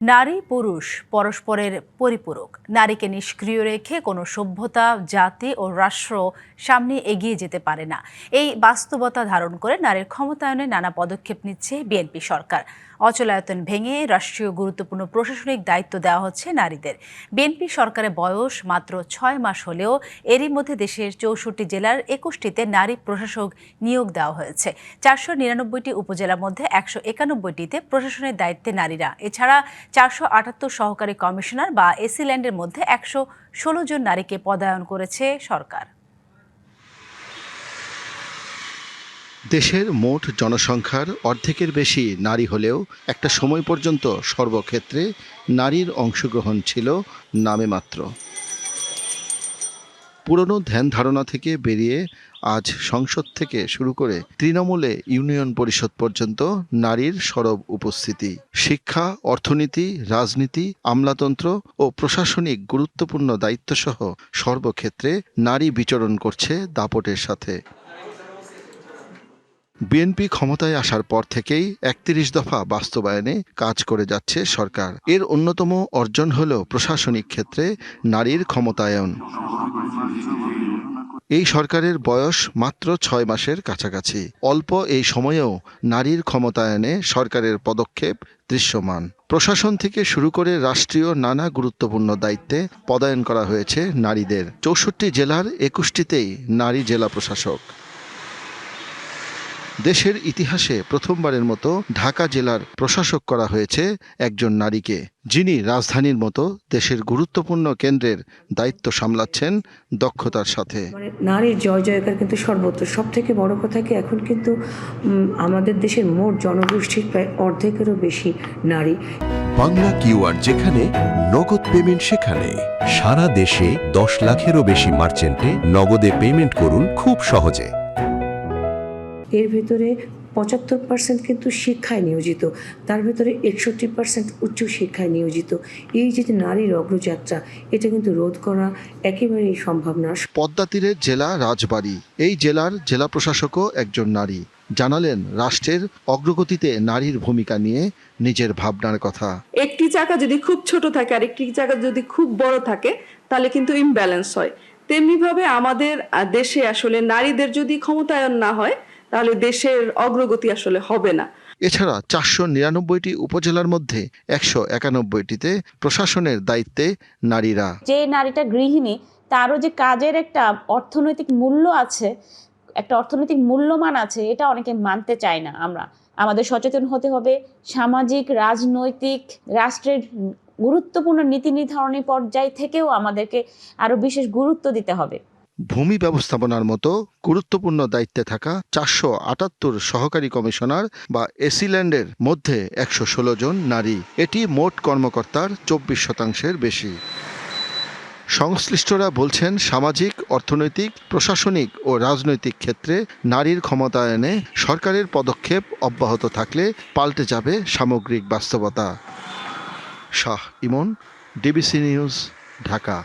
নারী পুরুষ পরস্পরের পরিপূরক। নারীকে নিষ্ক্রিয় রেখে কোনো সভ্যতা, জাতি ও রাষ্ট্র সামনে এগিয়ে যেতে পারে না। এই বাস্তবতা ধারণ করে নারীর ক্ষমতায়নে নানা পদক্ষেপ নিচ্ছে বিএনপি সরকার। অচলায়তন ভেঙে রাষ্ট্রীয় গুরুত্বপূর্ণ প্রশাসনিক দায়িত্ব দেওয়া হচ্ছে নারীদের। বিএনপি সরকারের বয়স মাত্র 6 মাস হলেও এরই মধ্যে দেশের 64 জেলার 21টিতে নারী প্রশাসক নিয়োগ দেওয়া হয়েছে। 499টি উপজেলার মধ্যে 191টিতে প্রশাসনের দায়িত্বে নারীরা। এছাড়া 478 সহকারী কমিশনার বা এসি ল্যান্ডের মধ্যে 116 জন নারীকে পদায়ন করেছে সরকার। দেশের মোট জনসংখ্যার অর্ধেকের বেশি নারী হলেও একটা সময় পর্যন্ত সর্বক্ষেত্রে নারীর অংশগ্রহণ ছিল নামে মাত্র। পুরনো ধ্যান ধারণা থেকে বেরিয়ে আজ সংসদ থেকে শুরু করে তৃণমূলে ইউনিয়ন পরিষদ পর্যন্ত নারীর সরব উপস্থিতি। শিক্ষা, অর্থনীতি, রাজনীতি, আমলাতন্ত্র ও প্রশাসনিক গুরুত্বপূর্ণ দায়িত্বসহ সর্বক্ষেত্রে নারী বিচরণ করছে দাপটের সাথে। বিএনপি ক্ষমতায় আসার পর থেকেই ৩১ দফা বাস্তবায়নে কাজ করে যাচ্ছে সরকার। এর অন্যতম অর্জন হল প্রশাসনিক ক্ষেত্রে নারীর ক্ষমতায়ন। এই সরকারের বয়স মাত্র 6 মাসের কাছাকাছি। অল্প এই সময়েও নারীর ক্ষমতায়নে সরকারের পদক্ষেপ দৃশ্যমান। প্রশাসন থেকে শুরু করে রাষ্ট্রীয় নানা গুরুত্বপূর্ণ দায়িত্বে পদায়ন করা হয়েছে নারীদের। ৬৪ জেলার ২১টিতেই নারী জেলা প্রশাসক। দেশের ইতিহাসে প্রথমবারের মতো ঢাকা জেলার প্রশাসক করা হয়েছে একজন নারীকে, যিনি রাজধানীর মতো দেশের গুরুত্বপূর্ণ কেন্দ্রের দায়িত্ব সামলাচ্ছেন দক্ষতার সাথে। নারীর জয় জয়কার কিন্তু সর্বত্র। সব থেকে বড় কথা কি, এখন কিন্তু আমাদের দেশের মোট জনগোষ্ঠীর প্রায় অর্ধেকেরও বেশি নারী। বাংলা কিউআর যেখানে নগদ পেমেন্ট সেখানে। সারা দেশে 10 লাখেরও বেশি মার্চেন্টে নগদে পেমেন্ট করুন খুব সহজে। এর ভেতরে ৭৫% কিন্তু শিক্ষায় নিয়োজিত, তার ভেতরে ৬১% উচ্চশিক্ষায় নিয়োজিত। এই যে নারীর অগ্রযাত্রা, এটা কিন্তু রোধ করা একেবারেই সম্ভব না। পদ্মা তীরের জেলা রাজবাড়ী, এই জেলার জেলা প্রশাসকও একজন নারী। জানালেন রাষ্ট্রের অগ্রগতিতে নারীর ভূমিকা নিয়ে নিজের ভাবনার কথা। একটি চাকা যদি খুব ছোট থাকে আর একটি চাকা যদি খুব বড় থাকে, তাহলে কিন্তু ইমব্যালেন্স হয়। তেমনিভাবে আমাদের দেশে আসলে নারীদের যদি ক্ষমতায়ন না হয়, তাহলে দেশের অগ্রগতি আসলে হবে না। এছাড়া 499টি উপজেলার মধ্যে 191টিতে প্রশাসনের দায়িত্বে নারীরা। যে নারীটা গৃহিণী, তারও যে কাজের একটা অর্থনৈতিক মূল্য আছে, একটা অর্থনৈতিক মূল্যমান আছে, এটা অনেকে মানতে চায় না। আমাদের সচেতন হতে হবে। সামাজিক, রাজনৈতিক, রাষ্ট্রের গুরুত্বপূর্ণ নীতি নির্ধারণী পর্যায় থেকেও আমাদেরকে আরো বিশেষ গুরুত্ব দিতে হবে। ভূমি ব্যবস্থাপনার মতো গুরুত্বপূর্ণ দায়িত্বে থাকা 478 সহকারী কমিশনার বা এসি ল্যান্ডের মধ্যে 116 জন নারী। এটি মোট কর্মকর্তার 24% বেশি। সংশ্লিষ্টরা বলছেন, সামাজিক, অর্থনৈতিক, প্রশাসনিক ও রাজনৈতিক ক্ষেত্রে নারীর ক্ষমতায়নে সরকারের পদক্ষেপ অব্যাহত থাকলে পাল্টে যাবে সামগ্রিক বাস্তবতা। শাহ ইমন, ডিবিসি নিউজ, ঢাকা।